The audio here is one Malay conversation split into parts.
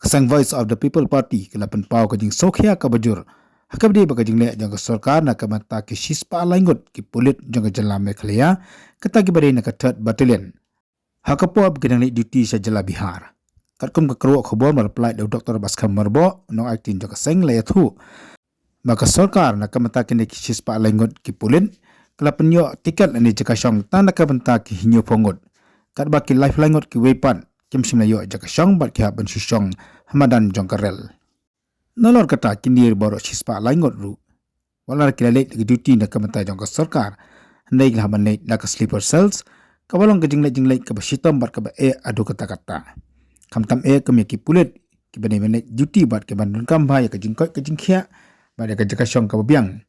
Kasang Voice of the People Party kelapan pau kajing sokhia kabajur. Hakabdi bakajing le jang sarkar na kamata ki shispa laingot ki pulit jang jala Meghalaya katagi badai na ka 3rd Battalion. Hakapo bakajing le duty sa Jala Bihar. Katkum ka kruwa khobor maraply daw Dr. Baskam Marbo no acting jang kasang le thu. Maka sarkar na kamata ki shispa laingot ki pulit kelapan yo tiket ani jakasyong tan na kamata ki hinyo pongot. Kat baki life laingot ki wepan kim simlayo jakasyong bat ki haban syong hamadan jong karel. Nalor kata kindir boro shispa laingot ru. Walar kilalit lagi duty na kamata jong ka sarkar. Handai haban late na ka sleeper cells. Kawalong ka jinglet ka basitam bat ka ba adu kata-kata. Kamtam kami ki pulit ki bani late duty bat ka bandun kambha ya ka jingkot ka jingkhia bat ka jakasyong ka babiang.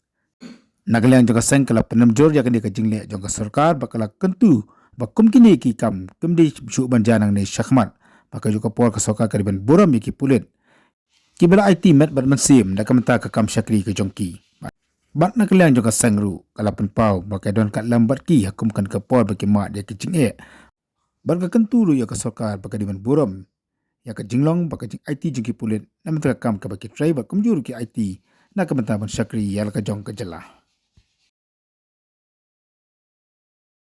Nagalang jong ka seng kala penamjor ya ka ni ka jinglet jong ka sarkar bakala kentu bakum kini ki kam kemdi su banjanang ni syakmat maka juga por ka soka kariban buram ki pulit kibala IT met bat mansim da kamata ka kam syakri ke jongki bat na kalian juga sangru kalapan pau baka don kat lambat ki hakum kan ka por baki mat dia kicing bat ka kenturu ya ka soka baka diban buram ya ka jinglong baka jing IT jongki pulit na mata kam ka baki trai bat kumjur ki IT na kamata ban syakri ya ka jong ka jela.